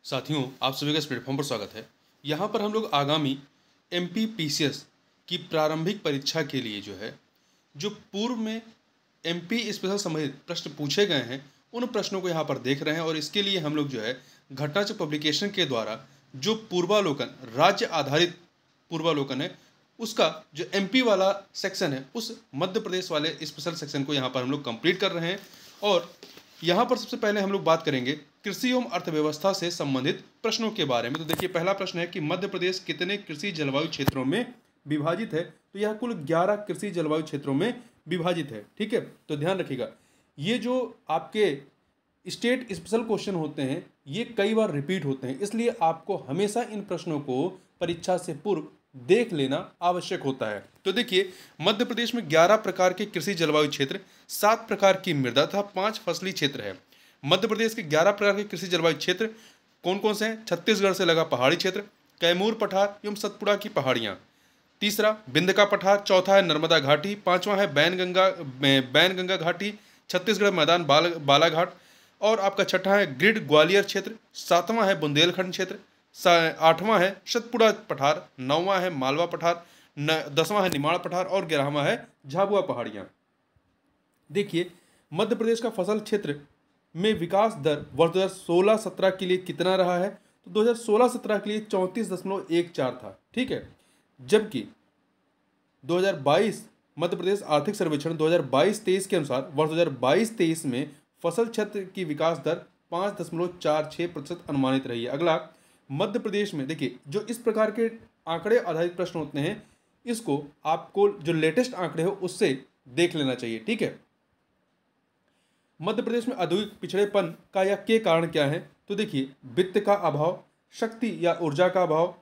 साथियों, आप सभी का इस प्लेटफॉर्म पर स्वागत है। यहाँ पर हम लोग आगामी एमपीपीसीएस की प्रारंभिक परीक्षा के लिए जो पूर्व में एमपी स्पेशल संबंधित प्रश्न पूछे गए हैं, उन प्रश्नों को यहाँ पर देख रहे हैं और इसके लिए हम लोग घटनाचक्र पब्लिकेशन के द्वारा जो पूर्वालोकन, राज्य आधारित पूर्वालोकन है, उसका जो एमपी वाला सेक्शन है, उस मध्य प्रदेश वाले स्पेशल सेक्शन को यहाँ पर हम लोग कंप्लीट कर रहे हैं। और यहाँ पर सबसे पहले हम लोग बात करेंगे कृषि एवं अर्थव्यवस्था से संबंधित प्रश्नों के बारे में। तो देखिए, पहला प्रश्न है कि मध्य प्रदेश कितने कृषि जलवायु क्षेत्रों में विभाजित है। तो यह कुल 11 कृषि जलवायु क्षेत्रों में विभाजित है। ठीक है, तो ध्यान रखिएगा, ये जो आपके स्टेट स्पेशल क्वेश्चन होते हैं, ये कई बार रिपीट होते हैं, इसलिए आपको हमेशा इन प्रश्नों को परीक्षा से पूर्व देख लेना आवश्यक होता है। तो देखिए, मध्य प्रदेश में 11 प्रकार के कृषि जलवायु क्षेत्र, 7 प्रकार की मृदा तथा 5 फसली क्षेत्र है। मध्य प्रदेश के 11 प्रकार के कृषि जलवायु क्षेत्र कौन कौन से हैं? छत्तीसगढ़ से लगा पहाड़ी क्षेत्र, कैमूर पठार एवं सतपुड़ा की पहाड़ियाँ, तीसरा बिंद का पठार, चौथा है नर्मदा घाटी, पांचवा है बैनगंगा घाटी, छत्तीसगढ़ मैदान बालाघाट, और आपका छठा है ग्रिड ग्वालियर क्षेत्र, सातवां है बुंदेलखंड क्षेत्र, आठवां है सतपुड़ा पठार, नौवां है मालवा पठार, 10वां है निमाड़ पठार और 11वां है झाबुआ पहाड़ियाँ। देखिए, मध्य प्रदेश का फसल क्षेत्र में विकास दर वर्ष 2016-17 के लिए कितना रहा है? तो 2016-17 के लिए 34.14 था। ठीक है, जबकि 2022 मध्य प्रदेश आर्थिक सर्वेक्षण 2022-23 के अनुसार वर्ष 2022-23 में फसल क्षेत्र की विकास दर 5.46% अनुमानित रही है। अगला, मध्य प्रदेश में देखिए, जो इस प्रकार के आंकड़े आधारित प्रश्न होते हैं, इसको आपको जो लेटेस्ट आंकड़े हो उससे देख लेना चाहिए। ठीक है, मध्य प्रदेश में औद्योगिक पिछड़ेपन का या के कारण क्या है? तो देखिए, वित्त का अभाव, शक्ति या ऊर्जा का अभाव,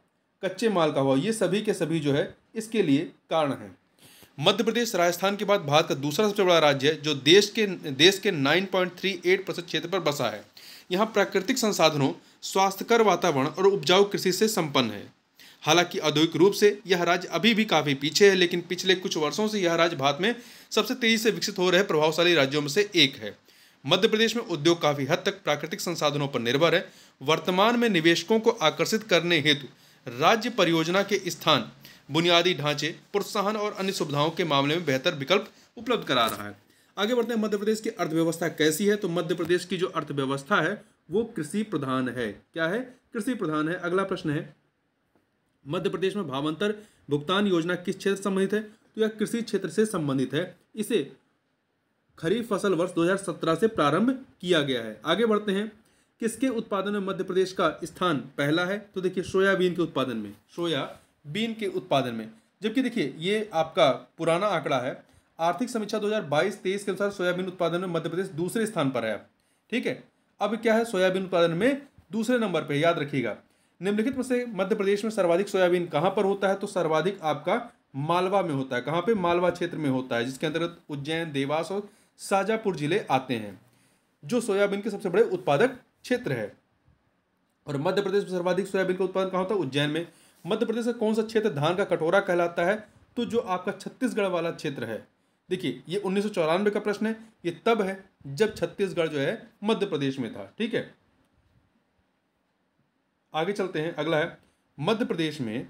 कच्चे माल का अभाव, ये सभी के सभी इसके लिए कारण है। मध्य प्रदेश राजस्थान के बाद भारत का दूसरा सबसे बड़ा राज्य है, जो देश के 9.38% क्षेत्र पर बसा है। यहाँ प्राकृतिक संसाधनों, स्वास्थ्यकर वातावरण और उपजाऊ कृषि से संपन्न है। हालांकि औद्योगिक रूप से यह राज्य अभी भी काफी पीछे है, लेकिन पिछले कुछ वर्षों से यह राज्य भारत में सबसे तेजी से विकसित हो रहे प्रभावशाली राज्यों में से एक है। मध्य प्रदेश में उद्योग काफी हद तक प्राकृतिक संसाधनों पर निर्भर है। वर्तमान में निवेशकों को आकर्षित करने हेतु राज्य परियोजना के स्थान, बुनियादी ढांचे, प्रोत्साहन और अन्य सुविधाओं के मामले में बेहतर विकल्प उपलब्ध करा रहा है। आगे बढ़ते हैं, मध्य प्रदेश की अर्थव्यवस्था कैसी है? तो मध्य प्रदेश की जो अर्थव्यवस्था है वो कृषि प्रधान है। क्या है? कृषि प्रधान है। अगला प्रश्न है, मध्य प्रदेश में भावांतर भुगतान योजना किस क्षेत्र से संबंधित है? तो यह कृषि क्षेत्र से संबंधित है। इसे खरीफ फसल वर्ष 2017 से प्रारंभ किया गया है। आगे बढ़ते हैं, किसके उत्पादन में मध्य प्रदेश का स्थान पहला है? तो देखिए, सोयाबीन के उत्पादन में, सोयाबीन के उत्पादन में। जबकि देखिए, ये आपका पुराना आंकड़ा है, आर्थिक समीक्षा 2022-23 के अनुसार सोयाबीन उत्पादन में मध्य प्रदेश दूसरे स्थान पर है। ठीक है, अब क्या है? सोयाबीन उत्पादन में दूसरे नंबर पर, याद रखिएगा। निम्नलिखित में से मध्य प्रदेश में सर्वाधिक सोयाबीन कहाँ पर होता है? तो सर्वाधिक आपका मालवा में होता है। कहाँ पे? मालवा क्षेत्र में होता है, जिसके अंतर्गत उज्जैन, देवास और शाजापुर जिले आते हैं, जो सोयाबीन के सबसे बड़े उत्पादक क्षेत्र है। और मध्य प्रदेश में सर्वाधिक सोयाबीन का उत्पादन कहाँ होता है? उज्जैन में। मध्य प्रदेश का कौन सा क्षेत्र धान का कटोरा कहलाता है? तो जो आपका छत्तीसगढ़ वाला क्षेत्र है। देखिए, ये 1994 का प्रश्न है। ये तब है जब छत्तीसगढ़ मध्य प्रदेश में था। ठीक है, आगे चलते हैं। अगला है, मध्य प्रदेश में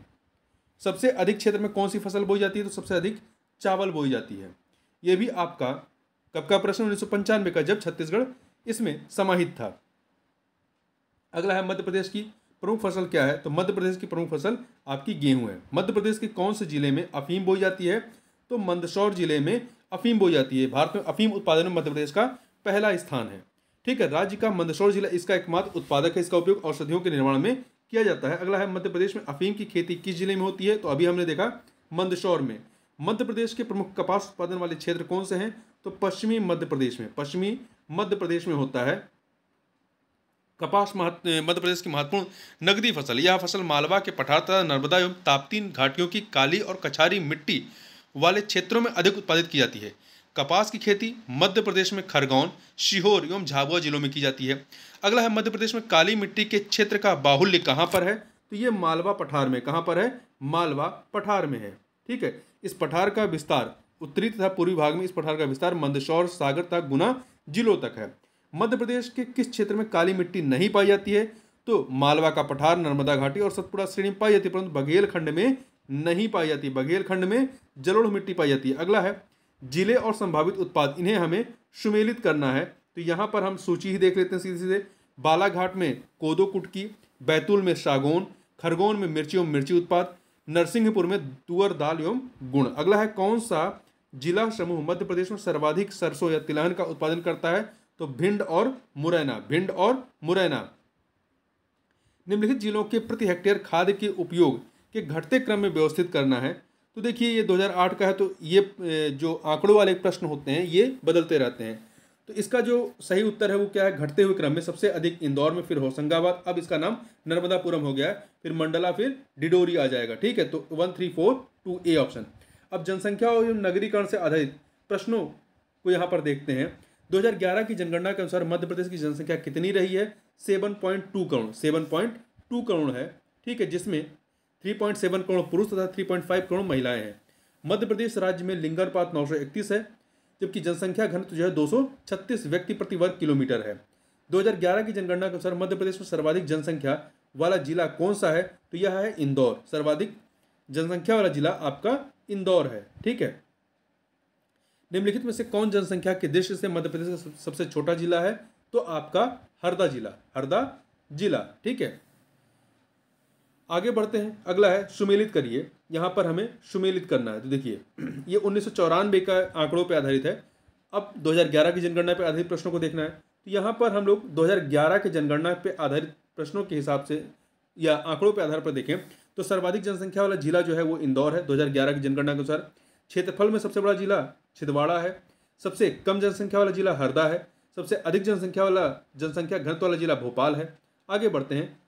सबसे अधिक क्षेत्र में कौन सी फसल बोई जाती है? तो सबसे अधिक चावल बोई जाती है। यह भी आपका कब का प्रश्न? 1995 का, जब छत्तीसगढ़ इसमें समाहित था। अगला है, मध्य प्रदेश की प्रमुख फसल क्या है? तो मध्य प्रदेश की प्रमुख फसल आपकी गेहूं है। मध्य प्रदेश के कौन से जिले में अफीम बोई जाती है? तो मंदसौर जिले में अफीम बोई जाती है। भारत में अफीम उत्पादन में मध्य प्रदेश का पहला स्थान है। ठीक है, राज्य का मंदसौर जिला इसका एकमात्र उत्पादक है। इसका उपयोग औषधियों के निर्माण में किया जाता है। अगला है, मध्य प्रदेश में अफीम की खेती किस जिले में होती है? तो अभी हमने देखा मंदसौर में। मध्य प्रदेश के प्रमुख कपास उत्पादन वाले क्षेत्र कौन से हैं? तो पश्चिमी मध्य प्रदेश में, पश्चिमी मध्य प्रदेश में होता है कपास। मध्य प्रदेश की महत्वपूर्ण नगदी फसल, यह फसल मालवा के पठार तथा नर्मदा एवं ताप्ती घाटियों की काली और कछारी मिट्टी वाले क्षेत्रों में अधिक उत्पादित की जाती है। कपास की खेती मध्य प्रदेश में खरगोन, सीहोर एवं झाबुआ जिलों में की जाती है। अगला है, मध्य प्रदेश में काली मिट्टी के क्षेत्र का बाहुल्य कहाँ पर है? तो ये मालवा पठार में। कहाँ पर है? मालवा पठार में है। ठीक है, इस पठार का विस्तार उत्तरी तथा पूर्वी भाग में, इस पठार का विस्तार मंदसौर, सागर तथा गुना जिलों तक है। मध्य प्रदेश के किस क्षेत्र में काली मिट्टी नहीं पाई जाती है? तो मालवा का पठार, नर्मदा घाटी और सतपुड़ा श्रेणी में पाई जाती है, परंतु बघेलखंड में नहीं पाई जाती। बघेलखंड में जलोढ़ मिट्टी पाई जाती है। अगला है जिले और संभावित उत्पाद, इन्हें हमें सुमेलित करना है। तो यहाँ पर हम सूची ही देख लेते हैं सीधे सीधे। बालाघाट में कोदो कुटकी, बैतूल में सागौन, खरगोन में मिर्ची एवं मिर्ची उत्पाद, नरसिंहपुर में तुअर दाल एवं गुण। अगला है कौन सा जिला समूह मध्य प्रदेश में सर्वाधिक सरसों या तिलहन का उत्पादन करता है? तो भिंड और मुरैना। भिंड और मुरैना। निम्नलिखित जिलों के प्रति हेक्टेयर खाद के उपयोग के घटते क्रम में व्यवस्थित करना है। तो देखिए ये 2008 का है, तो ये जो आंकड़ों वाले प्रश्न होते हैं ये बदलते रहते हैं। तो इसका जो सही उत्तर है वो क्या है? घटते हुए क्रम में सबसे अधिक इंदौर में, फिर होशंगाबाद, अब इसका नाम नर्मदापुरम हो गया है, फिर मंडला, फिर डिडोरी आ जाएगा। ठीक है, तो 1, 3, 4, 2 ए ऑप्शन। अब जनसंख्या और नगरीकरण से आधारित प्रश्नों को यहाँ पर देखते हैं। 2011 की जनगणना के अनुसार मध्य प्रदेश की जनसंख्या कितनी रही है? 7.2 करोड़। 7.2 करोड़ है। ठीक है, जिसमें 3.7 करोड़ पुरुष तथा 3.5 करोड़ महिलाएं हैं। मध्य प्रदेश राज्य में लिंगानुपात 931 है, जबकि जनसंख्या घनत्व जो है 236 व्यक्ति प्रति वर्ग किलोमीटर है। 2011 की जनगणना के अनुसार मध्य प्रदेश में सर्वाधिक जनसंख्या वाला जिला कौन सा है? तो यह है इंदौर। सर्वाधिक जनसंख्या वाला जिला आपका इंदौर है। ठीक है, निम्नलिखित में से कौन जनसंख्या की दृष्टि से मध्य प्रदेश का सबसे छोटा जिला है? तो आपका हरदा जिला। हरदा जिला। ठीक है, आगे बढ़ते हैं। अगला है सुमेलित करिए। यहाँ पर हमें सुमेलित करना है। तो देखिए ये 1994 का आंकड़ों पर आधारित है। अब 2011 की जनगणना पर आधारित प्रश्नों को देखना है। तो यहाँ पर हम लोग 2011 के जनगणना पर आधारित प्रश्नों के हिसाब से या आंकड़ों के आधार पर देखें तो सर्वाधिक जनसंख्या वाला जिला जो है वो इंदौर है 2011 की जनगणना के अनुसार। क्षेत्रफल में सबसे बड़ा जिला छिंदवाड़ा है। सबसे कम जनसंख्या वाला जिला हरदा है। सबसे अधिक जनसंख्या घनत्व वाला जिला भोपाल है। आगे बढ़ते हैं।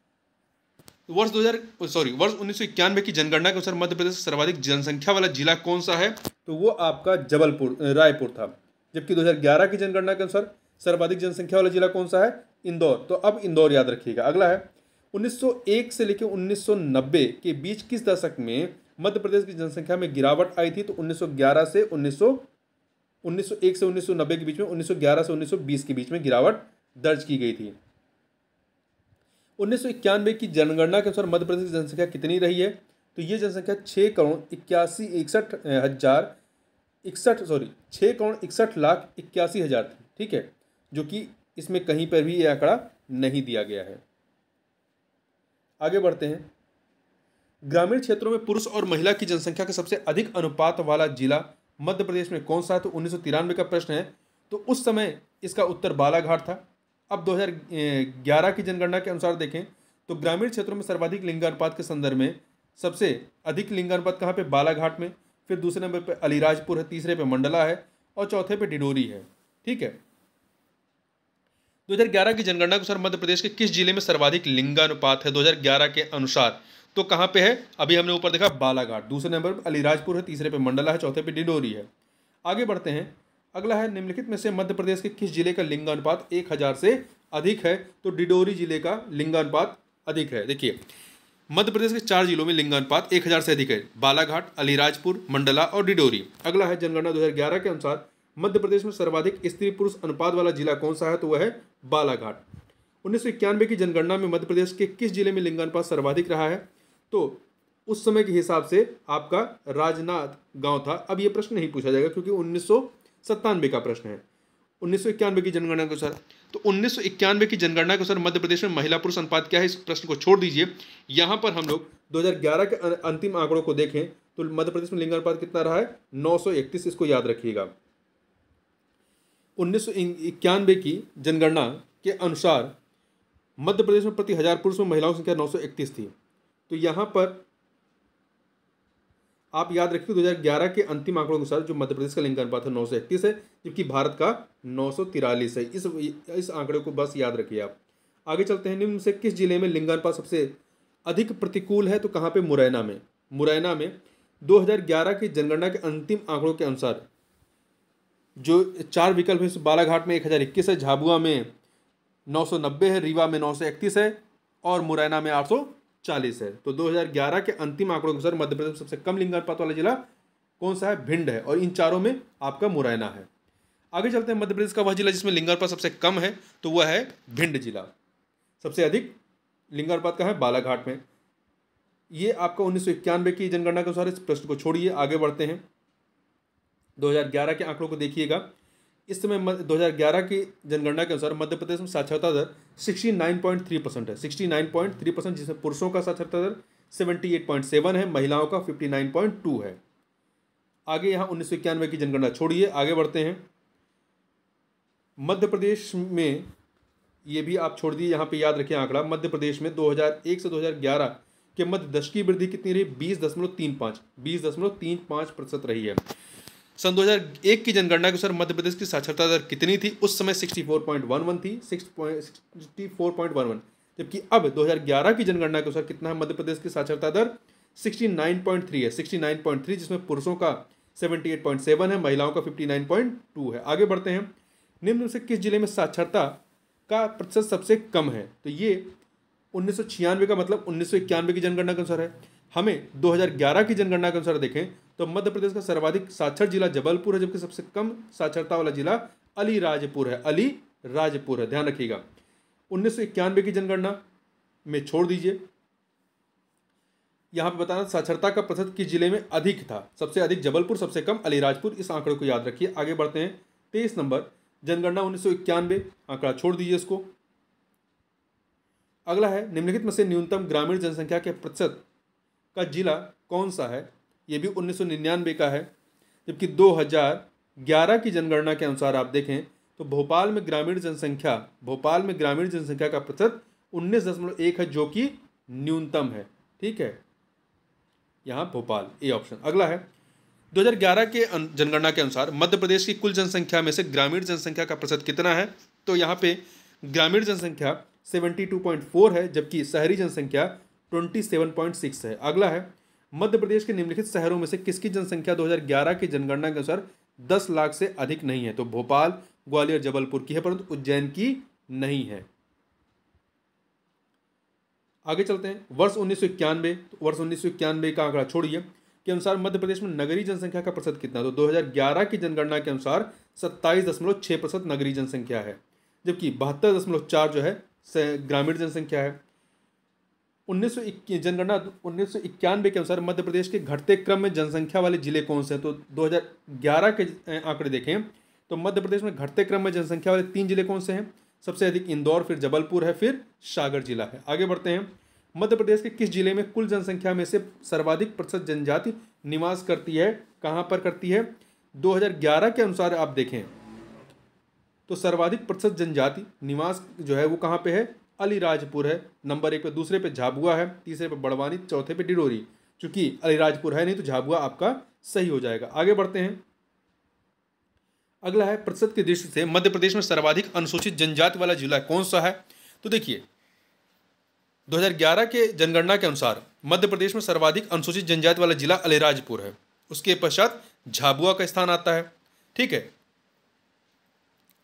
वर्ष 1991 की जनगणना के अनुसार मध्य प्रदेश सर्वाधिक जनसंख्या वाला जिला कौन सा है? तो वो आपका रायपुर था। जबकि 2011 की जनगणना के अनुसार सर्वाधिक जनसंख्या वाला जिला कौन सा है? इंदौर। तो अब इंदौर याद रखिएगा। अगला है 1901 से लेकर 1990 के बीच किस दशक में मध्य प्रदेश की जनसंख्या में गिरावट आई थी? तो 1901 से 1990 के बीच में, 1911 से 1920 के बीच में गिरावट दर्ज की गई थी। 1991 की जनगणना के अनुसार मध्य प्रदेश की जनसंख्या कितनी रही है? तो ये जनसंख्या 6,61,81,000 थी। ठीक है, जो कि इसमें कहीं पर भी ये आंकड़ा नहीं दिया गया है। आगे बढ़ते हैं। ग्रामीण क्षेत्रों में पुरुष और महिला की जनसंख्या के सबसे अधिक अनुपात वाला जिला मध्य प्रदेश में कौन सा है? तो 1993 का प्रश्न है। तो उस समय इसका उत्तर बालाघाट था। अब 2011 की जनगणना के अनुसार देखें तो ग्रामीण क्षेत्रों में सर्वाधिक लिंगानुपात के संदर्भ में सबसे अधिक लिंगानुपात कहाँ पे? बालाघाट में। फिर दूसरे नंबर पे अलीराजपुर है, तीसरे पे मंडला है और चौथे पे डिडोरी है। ठीक है, 2011 की जनगणना के अनुसार मध्य प्रदेश के किस जिले में सर्वाधिक लिंगानुपात है 2011 के अनुसार? तो कहाँ पे है? अभी हमने ऊपर देखा बालाघाट, दूसरे नंबर पर अलीराजपुर है, तीसरे पे मंडला है, चौथे पे डिडोरी है। आगे बढ़ते हैं। अगला है निम्नलिखित में से मध्य प्रदेश के किस जिले का लिंगानुपात 1000 से अधिक है? तो डिडोरी जिले का लिंगानुपात अधिक है। देखिए मध्य प्रदेश के 4 जिलों में लिंगानुपात 1000 से अधिक है, बालाघाट, अलीराजपुर, मंडला और डिडोरी। अगला है जनगणना 2011 के अनुसार मध्य प्रदेश में सर्वाधिक स्त्री पुरुष अनुपात वाला जिला कौन सा है? तो वह है बालाघाट। 1991 की जनगणना में मध्य प्रदेश के किस जिले में लिंगानुपात सर्वाधिक रहा है? तो उस समय के हिसाब से आपका राजनांद गांव था। अब ये प्रश्न नहीं पूछा जाएगा क्योंकि 1997 का प्रश्न है। 1991 की जनगणना के अनुसार, तो 1991 की जनगणना के अनुसार मध्य प्रदेश में महिला पुरुष अनुपात क्या है? इस प्रश्न को छोड़ दीजिए। यहाँ पर हम लोग 2011 के अंतिम आंकड़ों को देखें तो मध्य प्रदेश में लिंगानुपात कितना रहा है? 931। इसको याद रखिएगा। 1991 की जनगणना के अनुसार मध्य प्रदेश में प्रति 1000 पुरुष में महिलाओं की संख्या 931 थी। तो यहाँ पर आप याद रखिए 2011 के अंतिम आंकड़ों के अनुसार जो मध्य प्रदेश का लिंगानुपात है 931 है, जबकि भारत का 943 है। इस आंकड़े को बस याद रखिए आप। आगे चलते हैं। निम्न से किस जिले में लिंगानुपात सबसे अधिक प्रतिकूल है? तो कहाँ पे? मुरैना में। मुरैना में 2011 की जनगणना के अंतिम आंकड़ों के अनुसार जो 4 विकल्प है, बालाघाट में 1021 है, झाबुआ में 990 है, रीवा में 931 है और मुरैना में 840 है। तो 2011 के अंतिम आंकड़ों के अनुसार मध्य प्रदेश में सबसे कम लिंगानुपात वाला जिला कौन सा है? भिंड है। और इन चारों में आपका मुरैना है। आगे चलते हैं। मध्य प्रदेश का वह जिला जिसमें लिंगानुपात सबसे कम है तो वह है भिंड जिला। सबसे अधिक लिंगानुपात कहाँ है? बालाघाट में। ये आपका 1991 की जनगणना के अनुसार। इस प्रश्न को छोड़िए, आगे बढ़ते हैं। 2011 के आंकड़ों को देखिएगा। इस समय 2011 की जनगणना के अनुसार मध्य प्रदेश में साक्षरता दर 69.3% है, 69.3%, जिसमें पुरुषों का साक्षरता दर 78.7 है, महिलाओं का 59.2 है। आगे यहाँ 1991 की जनगणना छोड़िए, आगे बढ़ते हैं। मध्य प्रदेश में, ये भी आप छोड़ दिए, यहाँ पे याद रखिए आंकड़ा। मध्य प्रदेश में 2001 से 2011 के मध्य दशकीय वृद्धि कितनी रही? 20.35% रही है। सन 2001 की जनगणना के अनुसार मध्य प्रदेश की साक्षरता दर कितनी थी? उस समय 64.11 थी, 64.11, जबकि अब 2011 की जनगणना के अनुसार कितना है? मध्य प्रदेश की साक्षरता दर 69.3 है, 69.3, जिसमें पुरुषों का 78.7 है, महिलाओं का 59.2 है। आगे बढ़ते हैं। निम्न में से किस जिले में साक्षरता का प्रतिशत सबसे कम है? तो ये 1996 का मतलब 1991 की जनगणना के अनुसार है। हमें 2011 की जनगणना के अनुसार देखें तो मध्य प्रदेश का सर्वाधिक साक्षर जिला जबलपुर है, जबकि सबसे कम साक्षरता वाला जिला अलीराजपुर है, अलीराजपुर है, ध्यान रखिएगा। 1991 की जनगणना में छोड़ दीजिए, यहाँ पे बताना साक्षरता का प्रतिशत किस जिले में अधिक था? सबसे अधिक जबलपुर, सबसे कम अलीराजपुर। इस आंकड़े को याद रखिए। आगे बढ़ते हैं। 23 नंबर, जनगणना 1991, आंकड़ा छोड़ दीजिए इसको। अगला है, निम्नलिखित में से न्यूनतम ग्रामीण जनसंख्या के प्रतिशत का जिला कौन सा है? ये भी 1999 का है, जबकि 2011 की जनगणना के अनुसार आप देखें तो भोपाल में ग्रामीण जनसंख्या का प्रतिशत 19.1 है, जो कि न्यूनतम है। ठीक है, यहाँ भोपाल, ए ऑप्शन। अगला है, 2011 के जनगणना के अनुसार मध्य प्रदेश की कुल जनसंख्या में से ग्रामीण जनसंख्या का प्रतिशत कितना है? तो यहाँ पे ग्रामीण जनसंख्या 72.4 है, जबकि शहरी जनसंख्या 27.6 है। अगला है, मध्य प्रदेश के निम्नलिखित शहरों में से किसकी जनसंख्या 2011 की जनगणना के अनुसार 10 लाख से अधिक नहीं है? तो भोपाल, ग्वालियर, जबलपुर की है, परंतु उज्जैन की नहीं है। आगे चलते हैं। वर्ष 1991 का आंकड़ा छोड़िए, के अनुसार मध्य प्रदेश में नगरीय जनसंख्या का प्रतिशत कितना? तो 2011 की जनगणना के अनुसार 27.6% नगरीय जनसंख्या है, जबकि 72.4 जो है ग्रामीण जनसंख्या है। जनगणना 1991 के अनुसार मध्य प्रदेश के घटते क्रम में जनसंख्या वाले जिले कौन से हैं? तो 2011 के आंकड़े देखें तो मध्य प्रदेश में घटते क्रम में जनसंख्या वाले 3 जिले कौन से हैं? सबसे अधिक इंदौर, फिर जबलपुर है, फिर सागर जिला है। आगे बढ़ते हैं। मध्य प्रदेश के किस जिले में कुल जनसंख्या में से सर्वाधिक प्रतिशत जनजाति निवास करती है? कहाँ पर करती है? 2011 के अनुसार आप देखें तो सर्वाधिक प्रतिशत जनजाति निवास जो है वो कहाँ पे है? अलीराजपुर है, नंबर 1 पे। दूसरे पे झाबुआ है, तीसरे पे बड़वानी, चौथे पे डिडोरी। चूंकि अलीराजपुर है नहीं तो झाबुआ आपका सही हो जाएगा। आगे बढ़ते हैं। अगला है, प्रतिशत की दृष्टि से मध्य प्रदेश में सर्वाधिक अनुसूचित जनजाति वाला जिला कौन सा है? तो देखिए 2011 के जनगणना के अनुसार मध्य प्रदेश में सर्वाधिक अनुसूचित जनजाति वाला जिला अलीराजपुर है, उसके पश्चात झाबुआ का स्थान आता है। ठीक है,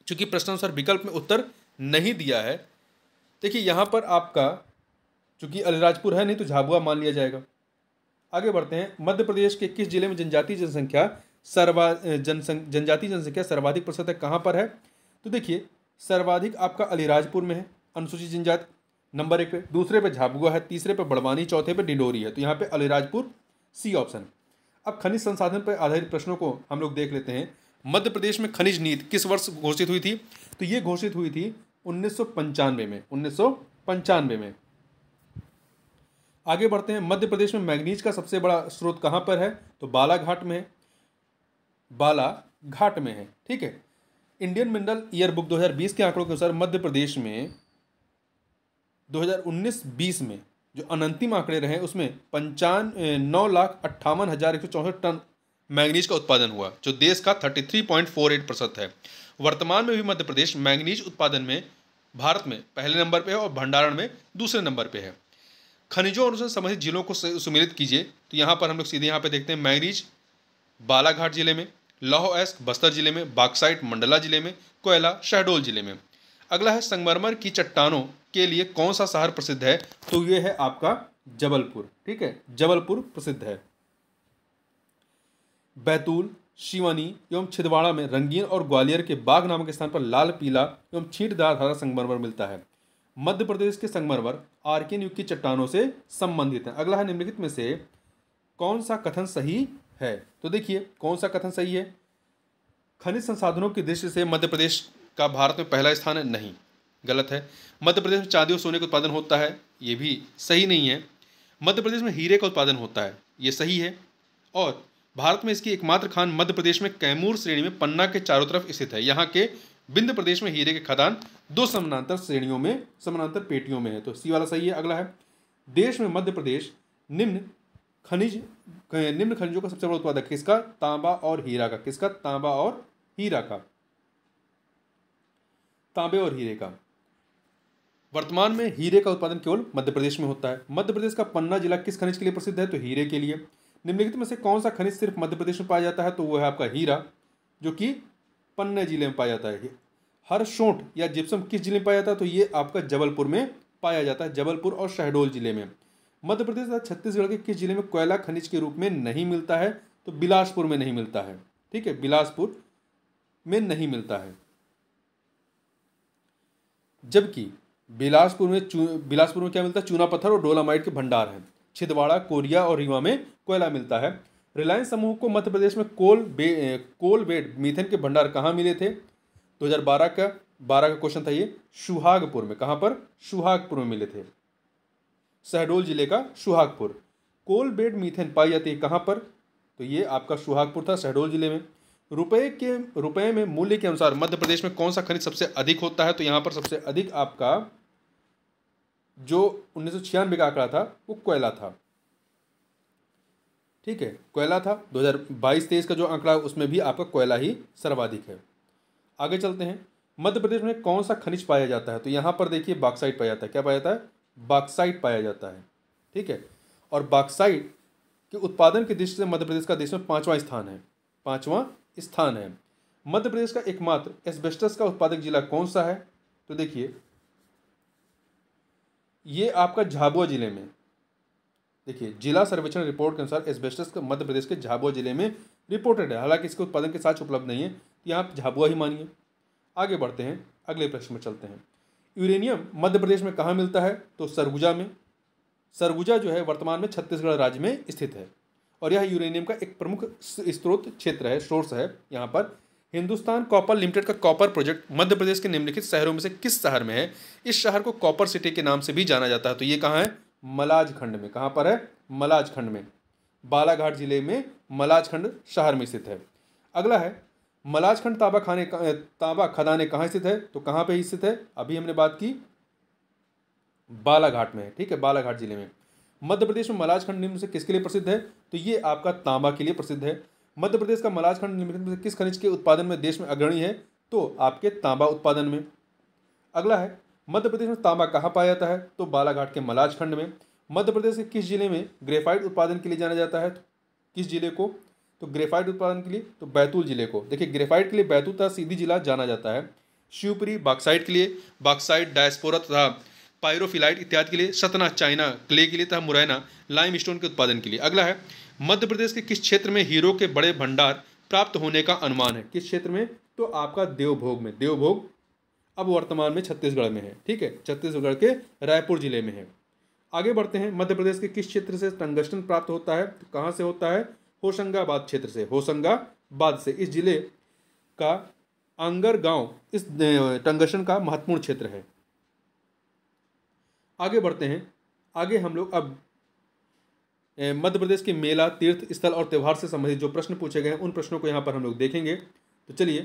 चूंकि प्रश्नानुसार विकल्प में उत्तर नहीं दिया है, देखिए यहाँ पर आपका चूंकि अलीराजपुर है नहीं तो झाबुआ मान लिया जाएगा। आगे बढ़ते हैं। मध्य प्रदेश के किस जिले में जनजातीय जनसंख्या सर्वाधिक प्रतिशत है? कहाँ पर है? तो देखिए सर्वाधिक आपका अलीराजपुर में है अनुसूचित जनजाति, नंबर 1 पे। दूसरे पे झाबुआ है, तीसरे पे बड़वानी, चौथे पे डिडोरी है। तो यहाँ पे अलीराजपुर, सी ऑप्शन। अब खनिज संसाधन पर आधारित प्रश्नों को हम लोग देख लेते हैं। मध्य प्रदेश में खनिज नीति किस वर्ष घोषित हुई थी? तो ये घोषित हुई थी 1995 में, 1995 में। आगे बढ़ते हैं। मध्य प्रदेश में मैग्नीज का सबसे बड़ा स्रोत कहाँ पर है? तो बालाघाट में है, बालाघाट में है। ठीक है, इंडियन मिनरल ईयर बुक 2020 के आंकड़ों के अनुसार मध्य प्रदेश में 2019-20 में जो अनंतिम आंकड़े रहे उसमें 9,58,164 टन मैंगनीज का उत्पादन हुआ, जो देश का 33.48% है। वर्तमान में भी मध्य प्रदेश मैंगनीज उत्पादन में भारत में पहले नंबर पे है और भंडारण में दूसरे नंबर पे है। खनिजों और उससे संबंधित जिलों को सम्मिलित कीजिए, तो यहाँ पर हम लोग सीधे यहाँ पे देखते हैं मैंगनीज बालाघाट जिले में, लौह अयस्क बस्तर जिले में, बॉक्साइट मंडला जिले में, कोयला शहडोल जिले में। अगला है, संगमरमर की चट्टानों के लिए कौन सा शहर प्रसिद्ध है? तो ये है आपका जबलपुर। ठीक है, जबलपुर प्रसिद्ध है। बैतूल, शिवानी एवं छिंदवाड़ा में रंगीन और ग्वालियर के बाग नामक स्थान पर लाल पीला एवं छींटदार हरा संगमरमर मिलता है। मध्य प्रदेश के संगमरमर आर्कियन युग की चट्टानों से संबंधित है। अगला है, निम्नलिखित में से कौन सा कथन सही है? तो देखिए कौन सा कथन सही है। खनिज संसाधनों की दृष्टि से मध्य प्रदेश का भारत में पहला स्थान है, नहीं, गलत है। मध्य प्रदेश में चांदी और सोने का उत्पादन होता है, ये भी सही नहीं है। मध्य प्रदेश में हीरे का उत्पादन होता है, ये सही है। और भारत में इसकी एकमात्र खान मध्य प्रदेश में कैमूर श्रेणी में पन्ना के चारों तरफ स्थित है। यहाँ के विंध्य प्रदेश में हीरे के खदान 2 समानांतर श्रेणियों में, समानांतर पेटियों में है, तो सी वाला सही है। अगला है, देश में मध्य प्रदेश निम्न खनिजों का सबसे बड़ा उत्पादक किसका? तांबा और हीरा का। किसका? तांबा और हीरा का, तांबे और हीरे का। वर्तमान में हीरे का उत्पादन केवल मध्य प्रदेश में होता है। मध्य प्रदेश का पन्ना जिला किस खनिज के लिए प्रसिद्ध है? तो हीरे के लिए। निम्नलिखित में से कौन सा खनिज सिर्फ मध्य प्रदेश में पाया जाता है? तो वो है आपका हीरा, जो कि पन्ना जिले में पाया जाता है। हरसोंठ या जिप्सम किस जिले में पाया जाता है? तो ये आपका जबलपुर में पाया जाता है, जबलपुर और शहडोल जिले में। मध्य प्रदेश तथा छत्तीसगढ़ के किस जिले में कोयला खनिज के रूप में नहीं मिलता है? तो बिलासपुर में नहीं मिलता है। ठीक है, बिलासपुर में नहीं मिलता है। जबकि बिलासपुर में क्या मिलता है? चूना पत्थर और डोलामाइट के भंडार हैं। छिंदवाड़ा, कोरिया और रीवा में कोयला मिलता है। रिलायंस समूह को मध्य प्रदेश में कोल बेड मीथेन के भंडार कहाँ मिले थे? 2012 का क्वेश्चन था ये, सुहागपुर में। कहाँ पर? सुहागपुर में मिले थे, शहडोल जिले का सुहागपुर। कोल बेड मीथेन पाई जाती है कहाँ पर? तो ये आपका सुहागपुर था, शहडोल जिले में। रुपए में मूल्य के अनुसार मध्य प्रदेश में कौन सा खनिज सबसे अधिक होता है? तो यहाँ पर सबसे अधिक आपका जो 1996 का आंकड़ा था वो कोयला था। ठीक है, कोयला था। 2022-23 का जो आंकड़ा उसमें भी आपका कोयला ही सर्वाधिक है। आगे चलते हैं, मध्य प्रदेश में कौन सा खनिज पाया जाता है? तो यहाँ पर देखिए बॉक्साइट पाया जाता है। क्या पाया जाता है? बॉक्साइट पाया जाता है। ठीक है, और बॉक्साइट के उत्पादन की दृष्टि से मध्य प्रदेश का देश में 5वां स्थान है, 5वां स्थान है। मध्य प्रदेश का एकमात्र एस्बेस्टस का उत्पादक जिला कौन सा है? तो देखिए ये आपका झाबुआ जिले में, देखिए जिला सर्वेक्षण रिपोर्ट के अनुसार एस्बेस्टस का मध्य प्रदेश के झाबुआ जिले में रिपोर्टेड है। हालांकि इसके उत्पादन के साथ उपलब्ध नहीं है, तो यहाँ आप झाबुआ ही मानिए। आगे बढ़ते हैं, अगले प्रश्न में चलते हैं। यूरेनियम मध्य प्रदेश में कहाँ मिलता है? तो सरगुजा में। सरगुजा जो है वर्तमान में छत्तीसगढ़ राज्य में स्थित है और यह यूरेनियम का एक प्रमुख स्रोत क्षेत्र है, सोर्स है। यहाँ पर हिंदुस्तान कॉपर लिमिटेड का कॉपर प्रोजेक्ट मध्य प्रदेश के निम्नलिखित शहरों में से किस शहर में है? इस शहर को कॉपर सिटी के नाम से भी जाना जाता है। तो ये कहाँ है? मलाजखंड में। कहाँ पर है? मलाजखंड में, बालाघाट जिले में मलाजखंड शहर में स्थित है। अगला है, मलाजखंड तांबा खदानें कहाँ स्थित है? तो कहाँ पे स्थित है? अभी हमने बात की बालाघाट में है। ठीक है, बालाघाट जिले में। मध्य प्रदेश में मलाजखंड निम्न से किसके लिए प्रसिद्ध है? तो ये आपका तांबा के लिए प्रसिद्ध है। मध्य प्रदेश का मलाजखंड निम्नलिखित में से किस खनिज के उत्पादन में देश में अग्रणी है? तो आपके तांबा उत्पादन में। अगला है, मध्य प्रदेश में तांबा कहाँ पाया जाता है? तो बालाघाट के मलाजखंड में। मध्य प्रदेश के किस जिले में ग्रेफाइट उत्पादन के लिए जाना जाता है? किस जिले को? तो ग्रेफाइट उत्पादन के लिए तो बैतूल जिले को। देखिए ग्रेफाइट के लिए बैतूल तथा सीधी जिला जाना जाता है। शिवपुरी बॉक्साइट के लिए, बॉक्साइट डायस्पोरा तथा पायरोफिलाइट इत्यादि के लिए, सतना चाइना क्ले के लिए तथा मुरैना लाइमस्टोन के उत्पादन के लिए। अगला है, मध्य प्रदेश के किस क्षेत्र में हीरो के बड़े भंडार प्राप्त होने का अनुमान है? किस क्षेत्र में? तो आपका देवभोग में। देवभोग अब वर्तमान में छत्तीसगढ़ में है। ठीक है, छत्तीसगढ़ के रायपुर जिले में है। आगे बढ़ते हैं, मध्य प्रदेश के किस क्षेत्र से टंगस्टन प्राप्त होता है? तो कहाँ से होता है? होशंगाबाद क्षेत्र से, होशंगाबाद से। इस जिले का आंगर गांव इस टंगस्टन का महत्वपूर्ण क्षेत्र है। आगे बढ़ते हैं, आगे हम लोग अब मध्य प्रदेश के मेला, तीर्थ स्थल और त्यौहार से संबंधित जो प्रश्न पूछे गए हैं उन प्रश्नों को यहाँ पर हम लोग देखेंगे। तो चलिए,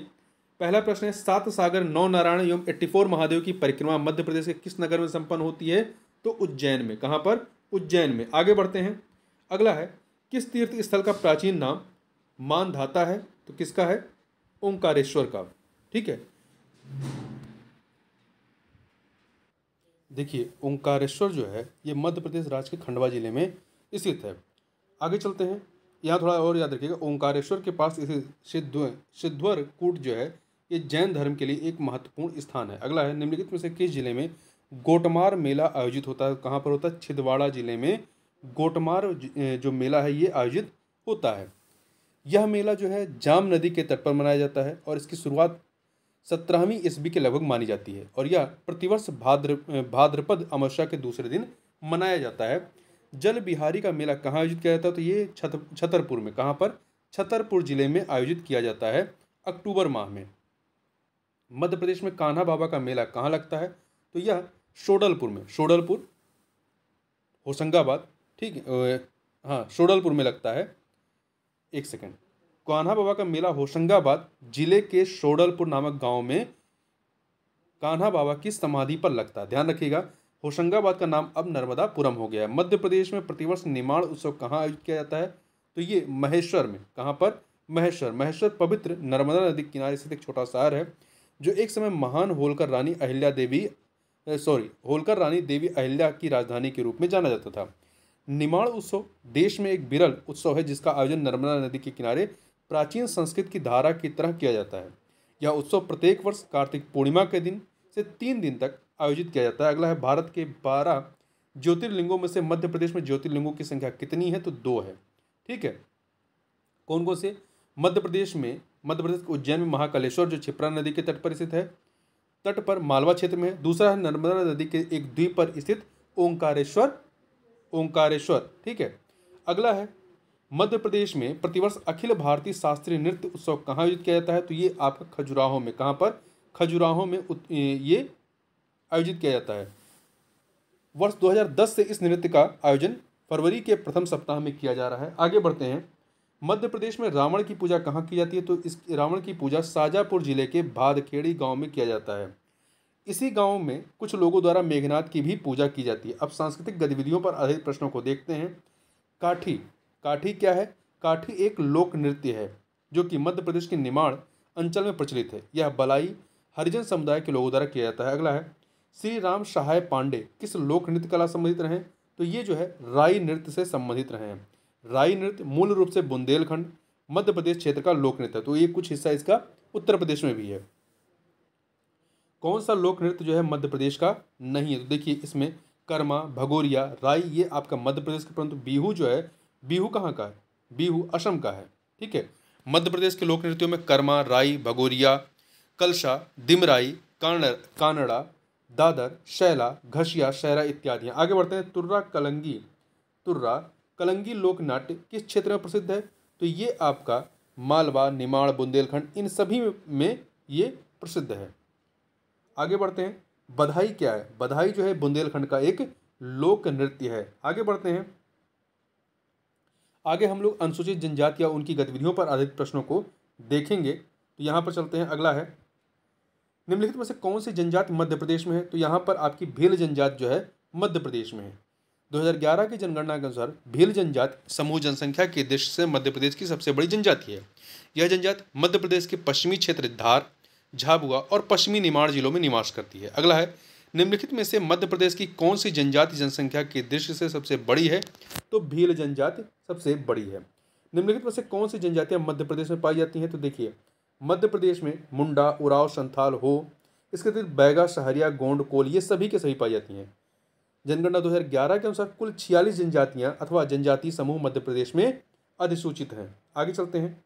पहला प्रश्न है, 7 सागर 9 नारायण एवं 84 महादेव की परिक्रमा मध्य प्रदेश के किस नगर में संपन्न होती है? तो उज्जैन में। कहाँ पर? उज्जैन में। आगे बढ़ते हैं, अगला है, किस तीर्थ स्थल का प्राचीन नाम मानधाता है? तो किसका है? ओंकारेश्वर का। ठीक है, देखिए ओंकारेश्वर जो है ये मध्य प्रदेश राज्य के खंडवा जिले में स्थित है। आगे चलते हैं, यहाँ थोड़ा और याद रखिएगा, ओंकारेश्वर के पास सिद्धवर कूट जो है ये जैन धर्म के लिए एक महत्वपूर्ण स्थान है। अगला है, निम्नलिखित में से किस जिले में गोटमार मेला आयोजित होता है? कहाँ पर होता है? छिंदवाड़ा जिले में गोटमार जो मेला है ये आयोजित होता है। यह मेला जो है जाम नदी के तट पर मनाया जाता है और इसकी शुरुआत 17वीं ईस्वी के लगभग मानी जाती है और यह प्रतिवर्ष भाद्रपद अमावस्या के दूसरे दिन मनाया जाता है। जल बिहारी का मेला कहाँ आयोजित किया जाता है? तो ये छतरपुर में। कहाँ पर? छतरपुर जिले में आयोजित किया जाता है अक्टूबर माह में। मध्य प्रदेश में कान्हा बाबा का मेला कहाँ लगता है? तो यह शोडलपुर में। शोडलपुर, होशंगाबाद, ठीक है, हाँ शोडलपुर में लगता है। एक सेकंड, कान्हा बाबा का मेला होशंगाबाद जिले के शोडलपुर नामक गांव में कान्हा बाबा की समाधि पर लगता है। ध्यान रखिएगा, होशंगाबाद का नाम अब नर्मदापुरम हो गया है। मध्य प्रदेश में प्रतिवर्ष निमाड़ उत्सव कहाँ आयोजित किया जाता है? तो ये महेश्वर में। कहाँ पर? महेश्वर। महेश्वर पवित्र नर्मदा नदी के किनारे स्थित एक छोटा शहर है जो एक समय महान होलकर रानी देवी अहिल्या की राजधानी के रूप में जाना जाता था। निमाड़ उत्सव देश में एक विरल उत्सव है जिसका आयोजन नर्मदा नदी के किनारे प्राचीन संस्कृत की धारा की तरह किया जाता है। यह उत्सव प्रत्येक वर्ष कार्तिक पूर्णिमा के दिन से 3 दिन तक आयोजित किया जाता है। अगला है, भारत के 12 ज्योतिर्लिंगों में से मध्य प्रदेश में ज्योतिर्लिंगों की संख्या कितनी है? तो 2 है। ठीक है, कौन कौन से? मध्य प्रदेश के उज्जैन में महाकालेश्वर जो क्षिप्रा नदी के तट पर स्थित है, तट पर मालवा क्षेत्र में है। दूसरा है नर्मदा नदी के एक द्वीप पर स्थित ओंकारेश्वर। ठीक है, अगला है, मध्य प्रदेश में प्रतिवर्ष अखिल भारतीय शास्त्रीय नृत्य उत्सव कहाँ आयोजित किया जाता है? तो ये आपका खजुराहो में। कहाँ पर? खजुराहो में ये आयोजित किया जाता है। वर्ष 2010 से इस नृत्य का आयोजन फरवरी के प्रथम सप्ताह में किया जा रहा है। आगे बढ़ते हैं, मध्य प्रदेश में रावण की पूजा कहाँ की जाती है? तो इस रावण की पूजा शाजापुर जिले के भादखेड़ी गांव में किया जाता है। इसी गांव में कुछ लोगों द्वारा मेघनाथ की भी पूजा की जाती है। अब सांस्कृतिक गतिविधियों पर आधारित प्रश्नों को देखते हैं। काठी। काठी क्या है? काठी एक लोक नृत्य है जो कि मध्य प्रदेश के निमाड़ अंचल में प्रचलित है। यह बलाई हरिजन समुदाय के लोगों द्वारा किया जाता है। अगला है, श्री राम सहाय पांडे किस लोक नृत्य कला संबंधित रहे? तो ये जो है राई नृत्य से संबंधित रहे हैं। राई नृत्य मूल रूप से बुंदेलखंड मध्य प्रदेश क्षेत्र का लोक नृत्य है। तो ये कुछ हिस्सा इसका उत्तर प्रदेश में भी है। कौन सा लोक नृत्य जो है मध्य प्रदेश का नहीं है? तो देखिए इसमें कर्मा, भगोरिया, राई ये आपका मध्य प्रदेश का, परंतु बिहू जो है, बिहू कहाँ का है? बिहू असम का है। ठीक है, मध्य प्रदेश के लोक नृत्यों में कर्मा, राई, भगोरिया, कलशा, दिमराई, कानड़ा, दादर, शैला, घसिया, शहरा इत्यादि हैं। आगे बढ़ते हैं, तुर्रा कलंगी लोक नाट्य किस क्षेत्र में प्रसिद्ध है? तो ये आपका मालवा, निमाड़, बुंदेलखंड इन सभी में ये प्रसिद्ध है। आगे बढ़ते हैं, बधाई क्या है? बधाई जो है बुंदेलखंड का एक लोक नृत्य है। आगे बढ़ते हैं, आगे हम लोग अनुसूचित जनजाति या उनकी गतिविधियों पर आधारित प्रश्नों को देखेंगे। तो यहाँ पर चलते हैं। अगला है, निम्नलिखित में से कौन सी जनजाति मध्य प्रदेश में है? तो यहाँ पर आपकी भील जनजाति जो है मध्य प्रदेश में है। 2011 की जनगणना के अनुसार भील जनजाति समूह जनसंख्या की दृष्टि से मध्य प्रदेश की सबसे बड़ी जनजाति है। यह जनजाति मध्य प्रदेश के पश्चिमी क्षेत्र धार, झाबुआ और पश्चिमी निमाड़ जिलों में निवास करती है। अगला है, निम्नलिखित में से मध्य प्रदेश की कौन सी जनजाति जनसंख्या की दृष्टि से सबसे बड़ी है? तो भील जनजाति सबसे बड़ी है। निम्नलिखित में से कौन सी जनजातियां मध्य प्रदेश में पाई जाती हैं? तो देखिए मध्य प्रदेश में मुंडा, उराव, संथाल, हो, इसके अतिरिक्त बैगा, सहरिया, गोंड, कोल ये सभी के सभी पाई जाती हैं। जनगणना 2011 के अनुसार कुल 46 जनजातियां अथवा जनजाति समूह मध्य प्रदेश में अधिसूचित हैं। आगे चलते हैं,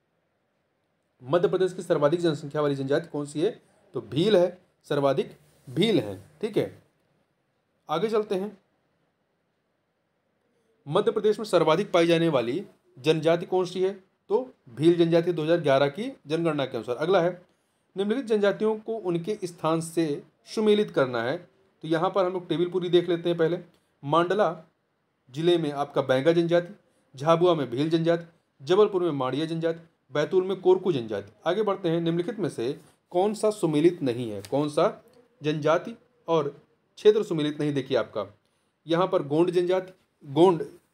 मध्य प्रदेश की सर्वाधिक जनसंख्या वाली जनजाति कौन सी है? तो भील है, सर्वाधिक भील है। ठीक है, आगे चलते हैं, मध्य प्रदेश में सर्वाधिक पाई जाने वाली जनजाति कौन सी है? तो भील जनजाति 2011 की जनगणना के अनुसार। अगला है, निम्नलिखित जनजातियों को उनके स्थान से सुमेलित करना है। तो यहाँ पर हम लोग टेबल पूरी देख लेते हैं। पहले मांडला जिले में आपका बैंगा जनजाति, झाबुआ में भील जनजाति, जबलपुर में माड़िया जनजाति, बैतूल में कोरकू जनजाति। आगे बढ़ते हैं, निम्नलिखित में से कौन सा सुमेलित नहीं है? कौन सा जनजाति और क्षेत्र सुमेलित नहीं? देखिए आपका यहाँ पर गोंड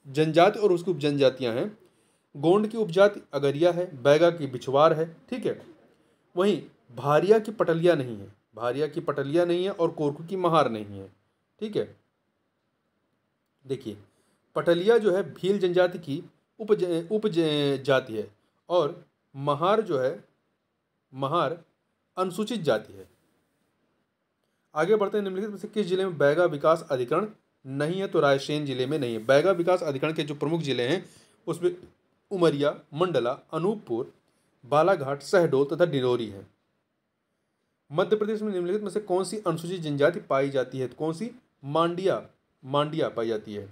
जनजाति और उसकी उपजनजातियाँ हैं। गोंड की उपजाति अगरिया है, बैगा की बिछवार है। ठीक है, वहीं भारिया की पटलिया नहीं है, भारिया की पटलिया नहीं है और कोरकू की महार नहीं है। ठीक है, देखिए पटलिया जो है भील जनजाति की उपजाति है और महार जो है, महार अनुसूचित जाति है। आगे बढ़ते हैं, निम्नलिखित में से किस जिले में बैगा विकास अधिकरण नहीं है? तो रायसेन जिले में नहीं है। बैगा विकास अधिकरण के जो प्रमुख जिले हैं उसमें उमरिया, मंडला, अनूपपुर, बालाघाट, शहडोल तथा डिंडोरी है। मध्य प्रदेश में निम्नलिखित में से कौन सी अनुसूचित जनजाति पाई जाती है? तो कौन सी? मांडिया, मांडिया पाई जाती है।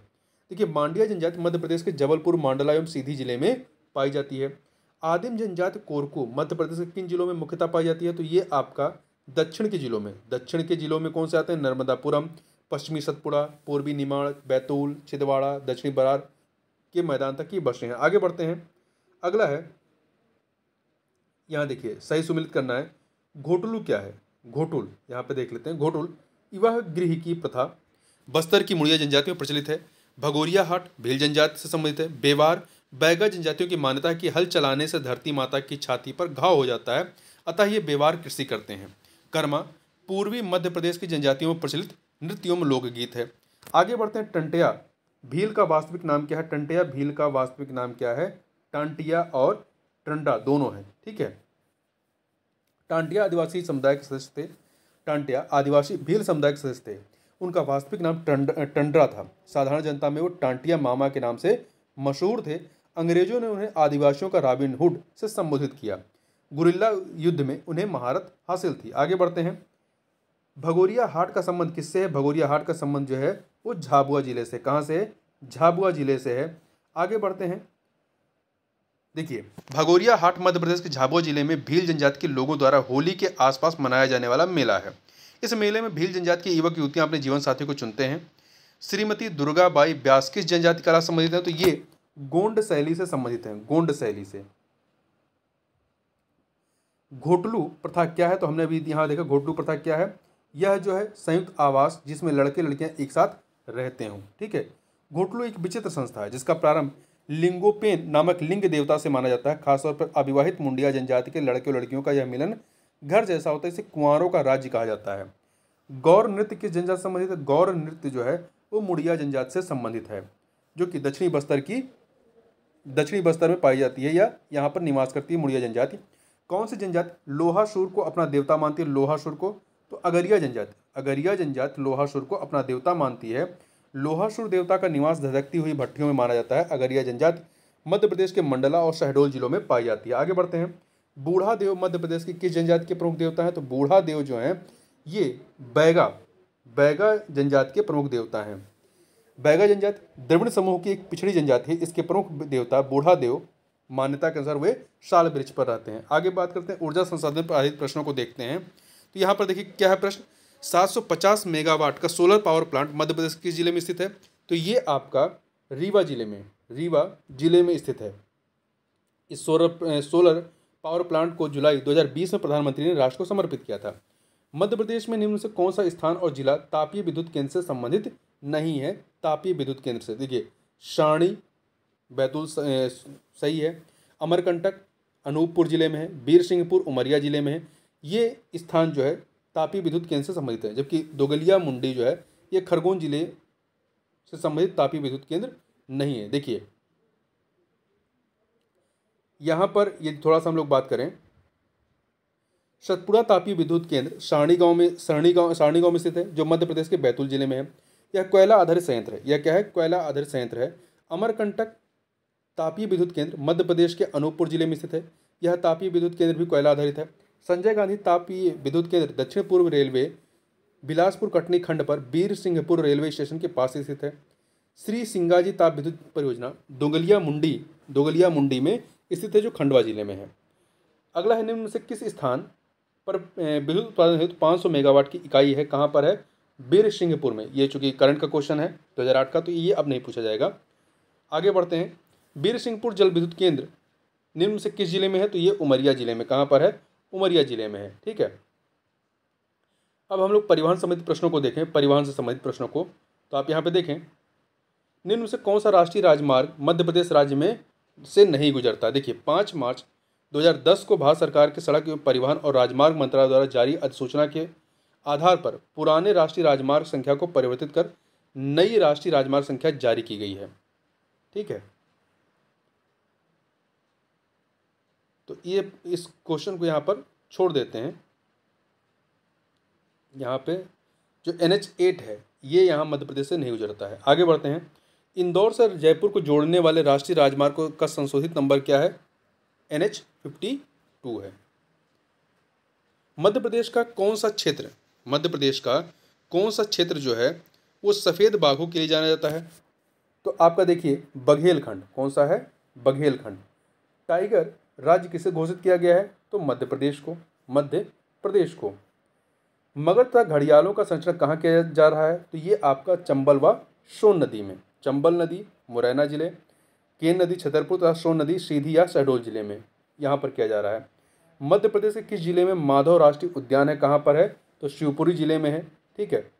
देखिए, मांडिया जनजाति मध्य प्रदेश के जबलपुर, मंडला एवं सीधी जिले में पाई जाती है। आदिम जनजाति कोरकू मध्य प्रदेश के किन जिलों में मुख्यतः पाई जाती है? तो ये आपका दक्षिण के जिलों में, दक्षिण के जिलों में कौन से आते हैं? नर्मदापुरम, पश्चिमी सतपुड़ा, पूर्वी निमाड़, बैतूल, छिंदवाड़ा, दक्षिणी बरार के मैदान तक की बसें हैं। आगे बढ़ते हैं। अगला है, यहाँ देखिए सही सुमिलित करना है। घोटुलू क्या है? घोटुल यहाँ पे देख लेते हैं। घोटुल विवाह गृह की प्रथा बस्तर की मुड़िया जनजाति में प्रचलित है। भगोरिया हाट भील जनजाति से संबंधित है। बेवार बैगा जनजातियों की मान्यता है कि हल चलाने से धरती माता की छाती पर घाव हो जाता है, अतः ये बेवार कृषि करते हैं। कर्मा पूर्वी मध्य प्रदेश की जनजातियों में प्रचलित नृत्य एवं लोकगीत है। आगे बढ़ते हैं। टंटिया भील का वास्तविक नाम क्या है? टंटिया भील का वास्तविक नाम क्या है? टांटिया और टंडा दोनों है, ठीक है। टांटिया आदिवासी समुदाय के सदस्य थे। टांटिया आदिवासी भील समुदाय के सदस्य थे। उनका वास्तविक नाम टंडरा था। साधारण जनता में वो टांटिया मामा के नाम से मशहूर थे। अंग्रेजों ने उन्हें आदिवासियों का रॉबिन हुड से संबोधित किया। गुरिल्ला युद्ध में उन्हें महारत हासिल थी। आगे बढ़ते हैं। भगोरिया हाट का संबंध किससे है? भगोरिया हाट का संबंध जो है वो झाबुआ जिले से। कहाँ से है? झाबुआ जिले से है। आगे बढ़ते हैं। देखिए, भगोरिया हाट मध्य प्रदेश के झाबुआ जिले में भील जनजाति के लोगों द्वारा होली के आसपास मनाया जाने वाला मेला है। इस मेले में भील जनजाति के युवक युवतियां अपने जीवन साथी को चुनते हैं। श्रीमती दुर्गाबाई व्यास किस जनजाति कला से संबंधित है? तो ये गोंड शैली से संबंधित है। गोंड शैली से। घोटलू प्रथा क्या है? तो हमने अभी यहाँ देखा घोटलू प्रथा क्या है। यह जो है संयुक्त आवास जिसमें लड़के लड़कियां एक साथ रहते हों, ठीक है। घोटलू एक विचित्र संस्था है जिसका प्रारंभ लिंगोपेन नामक लिंग देवता से माना जाता है। खासतौर पर अविवाहित मुंडिया जनजाति के लड़के और लड़कियों का यह मिलन घर जैसा होता है। इसे कुंवारों का राज्य कहा जाता है। गौर नृत्य किस जनजाति से संबंधित है? गौर नृत्य जो है वो मुड़िया जनजाति से संबंधित है, जो कि दक्षिणी बस्तर में पाई जाती है या यहाँ पर निवास करती है मुड़िया जनजाति। कौन सी जनजाति लोहासुर को अपना देवता मानती है? लोहासुर को तो अगरिया जनजाति, अगरिया जनजाति लोहासुर को अपना देवता मानती है। लोहासुर देवता का निवास धधकती हुई भट्टियों में माना जाता है। अगरिया जनजाति मध्य प्रदेश के मंडला और शहडोल जिलों में पाई जाती है। आगे बढ़ते हैं। बूढ़ा देव मध्य प्रदेश की किस जनजाति के प्रमुख देवता है? तो बूढ़ा देव जो है ये बैगा जनजाति के प्रमुख देवता हैं। बैगा जनजाति द्रविड़ समूह की एक पिछड़ी जनजाति है। इसके प्रमुख देवता बूढ़ा देव मान्यता के अनुसार वे साल वृक्ष पर रहते हैं। आगे बात करते हैं ऊर्जा संसाधन पर आधारित प्रश्नों को देखते हैं। तो यहाँ पर देखिए क्या है प्रश्न। 750 मेगावाट का solar power plant Madhya Pradesh किस जिले में स्थित है? तो ये आपका रीवा जिले में स्थित है। इस सोलर पावर प्लांट को जुलाई 2020 में प्रधानमंत्री ने राष्ट्र को समर्पित किया था। मध्य प्रदेश में निम्न से कौन सा स्थान और जिला तापीय विद्युत केंद्र से संबंधित नहीं है? तापीय विद्युत केंद्र से देखिए शाणी बैतूल सही है। अमरकंटक अनूपपुर जिले में है। बीरसिंहपुर उमरिया जिले में है। ये स्थान जो है तापीय विद्युत केंद्र से संबंधित है, जबकि दोगलिया मुंडी जो है ये खरगोन जिले से संबंधित तापीय विद्युत केंद्र नहीं है। देखिए यहाँ पर ये थोड़ा सा हम लोग बात करें। सतपुड़ा तापीय विद्युत केंद्र सारणी गांव में स्थित है, जो मध्य प्रदेश के बैतूल जिले में है। यह कोयला आधारित संयंत्र है। यह क्या है? कोयला आधारित संयंत्र है। अमरकंटक तापीय विद्युत केंद्र मध्य प्रदेश के अनूपपुर जिले में स्थित है। यह तापीय विद्युत केंद्र भी कोयला आधारित है। संजय गांधी तापीय विद्युत केंद्र दक्षिण पूर्व रेलवे बिलासपुर कटनी खंड पर बीरसिंहपुर रेलवे स्टेशन के पास स्थित है। श्री सिंगाजी ताप विद्युत परियोजना दोगलिया मुंडी में स्थित है, जो खंडवा जिले में है। अगला है निम्न में से किस स्थान पर विद्युत उत्पादन हेतु 500 मेगावाट की इकाई है? कहाँ पर है? बीरसिंहपुर में। ये चूंकि करंट का क्वेश्चन है 2008 का, तो ये अब नहीं पूछा जाएगा। आगे बढ़ते हैं। बीरसिंहपुर जल विद्युत केंद्र निम्न से किस जिले में है? तो ये उमरिया जिले में। कहाँ पर है? उमरिया जिले में है, ठीक है। अब हम लोग परिवहन संबंधित प्रश्नों को देखें। परिवहन से संबंधित प्रश्नों को तो आप यहाँ पे देखें। निम्न में से कौन सा राष्ट्रीय राजमार्ग मध्य प्रदेश राज्य में से नहीं गुजरता? देखिए 5 मार्च 2010 को भारत सरकार के सड़क एवं परिवहन और राजमार्ग मंत्रालय द्वारा जारी अधिसूचना के आधार पर पुराने राष्ट्रीय राजमार्ग संख्या को परिवर्तित कर नई राष्ट्रीय राजमार्ग संख्या जारी की गई है, ठीक है। तो ये इस क्वेश्चन को यहाँ पर छोड़ देते हैं। यहाँ पे जो NH8 है ये यहाँ मध्य प्रदेश से नहीं गुजरता है। आगे बढ़ते हैं। इंदौर से जयपुर को जोड़ने वाले राष्ट्रीय राजमार्ग का संशोधित नंबर क्या है? NH52 है। मध्य प्रदेश का कौन सा क्षेत्र, मध्य प्रदेश का कौन सा क्षेत्र जो है वो सफ़ेद बाघों के लिए जाना जाता है? तो आपका देखिए बघेलखंड, कौन सा है? बघेलखंड। टाइगर राज्य किसे घोषित किया गया है? तो मध्य प्रदेश को, मध्य प्रदेश को। मगर तथा घड़ियालों का संरक्षण कहाँ किया जा रहा है? तो ये आपका चंबल व सोन नदी में। चंबल नदी मुरैना जिले, केन नदी छतरपुर तथा सोन नदी सीधी या शहडोल जिले में यहाँ पर किया जा रहा है। मध्य प्रदेश के किस जिले में माधव राष्ट्रीय उद्यान है? कहाँ पर है? तो शिवपुरी जिले में है। ठीक है।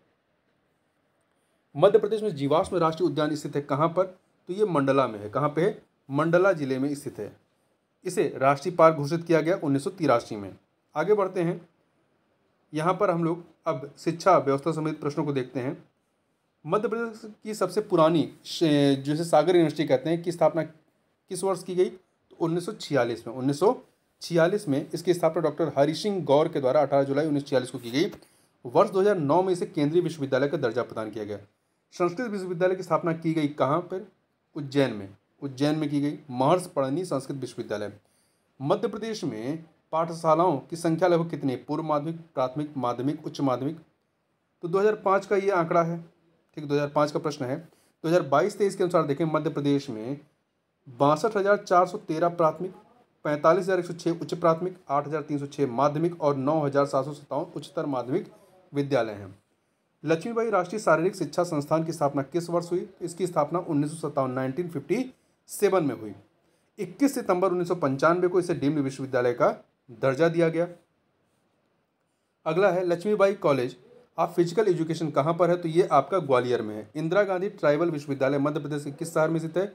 मध्य प्रदेश में जीवाश्म राष्ट्रीय उद्यान स्थित है कहाँ पर? तो ये मंडला में है। कहाँ पे है? मंडला जिले में स्थित है। इसे राष्ट्रीय पार्क घोषित किया गया 1983 में। आगे बढ़ते हैं, यहाँ पर हम लोग अब शिक्षा व्यवस्था संबंधित प्रश्नों को देखते हैं। मध्य प्रदेश की सबसे पुरानी जिसे सागर यूनिवर्सिटी कहते हैं की स्थापना किस वर्ष की गई? तो 1946 में। 1946 में इसकी स्थापना डॉक्टर हरि सिंह गौर के द्वारा 18 जुलाई 1946 को की गई। वर्ष 2009 में इसे केंद्रीय विश्वविद्यालय का दर्जा प्रदान किया गया। संस्कृत विश्वविद्यालय की स्थापना की गई कहाँ पर? उज्जैन में। उज्जैन में की गई, महर्षि पढ़नी संस्कृत विश्वविद्यालय। मध्य प्रदेश में पाठशालाओं की संख्या लगभग कितनी? पूर्व माध्यमिक, प्राथमिक, माध्यमिक, उच्च माध्यमिक। तो 2005 का ये आंकड़ा है। ठीक, 2005 का प्रश्न है। 2022-23 के अनुसार देखें, मध्य प्रदेश में 62,413 प्राथमिक, 45,106 उच्च प्राथमिक, 8,306 माध्यमिक और 9,757 उच्चतर माध्यमिक विद्यालय हैं। लक्ष्मीबाई राष्ट्रीय शारीरिक शिक्षा संस्थान की स्थापना किस वर्ष हुई? इसकी स्थापना 1957 में हुई। 21 सितंबर 1995 को इसे डीम्ड विश्वविद्यालय का दर्जा दिया गया। अगला है Lakshmibai College of Physical Education कहाँ पर है? तो ये आपका ग्वालियर में है। इंदिरा गांधी ट्राइबल विश्वविद्यालय मध्य प्रदेश के किस शहर में स्थित है?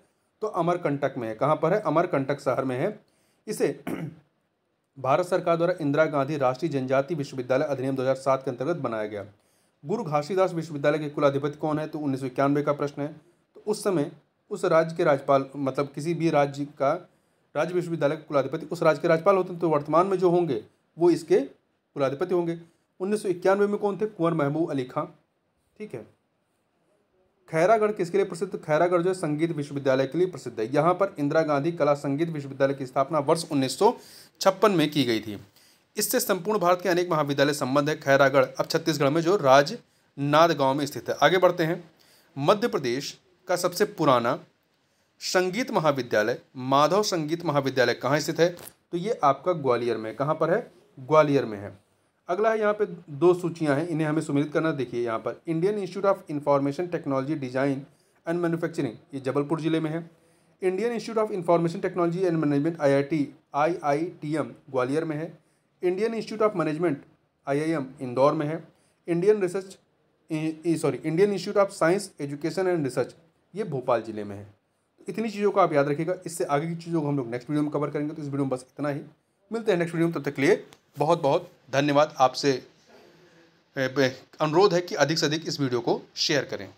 तो अमरकंटक में है। कहाँ पर है? अमरकंटक शहर में है। इसे भारत सरकार द्वारा इंदिरा गांधी राष्ट्रीय जनजाति विश्वविद्यालय अधिनियम 2007 के अंतर्गत बनाया गया। गुरु घासीदास विश्वविद्यालय के कुलाधिपति कौन है? तो 1991 का प्रश्न है। तो उस समय उस राज्य के राज्यपाल, मतलब किसी भी राज्य का राज्य विश्वविद्यालय के कुलाधिपति उस राज्य के राज्यपाल होते हैं। तो वर्तमान में जो होंगे वो इसके कुलाधिपति होंगे। 1991 में कौन थे? कुंवर महबूब अली खां। ठीक है। खैरागढ़ किसके लिए प्रसिद्ध? खैरागढ़ जो है संगीत विश्वविद्यालय के लिए प्रसिद्ध है। यहाँ पर इंदिरा गांधी कला संगीत विश्वविद्यालय की स्थापना वर्ष 1956 में की गई थी। इससे संपूर्ण भारत के अनेक महाविद्यालय संबंध है। खैरागढ़ अब छत्तीसगढ़ में जो राजनांद गांव में स्थित है। आगे बढ़ते हैं, मध्य प्रदेश का सबसे पुराना संगीत महाविद्यालय माधव संगीत महाविद्यालय कहाँ स्थित है? तो ये आपका ग्वालियर में। कहाँ पर है? ग्वालियर में है। अगला है, यहाँ पे दो सूचियाँ हैं, इन्हें हमें सुमेलित करना। देखिए यहाँ पर Indian institute of information technology design and manufacturing, ये जबलपुर जिले में है। Indian institute of information technology and management IITM Gwalior में है। Indian institute of management IIM Indore में है। Indian institute of science education and research ये भोपाल जिले में है। इतनी चीज़ों को आप याद रखिएगा। इससे आगे की चीज़ों को हम लोग नेक्स्ट वीडियो में कवर करेंगे। तो इस वीडियो में बस इतना ही, मिलते हैं नेक्स्ट वीडियो में। तब तक के लिए बहुत बहुत धन्यवाद। आपसे अनुरोध है कि अधिक से अधिक इस वीडियो को शेयर करें।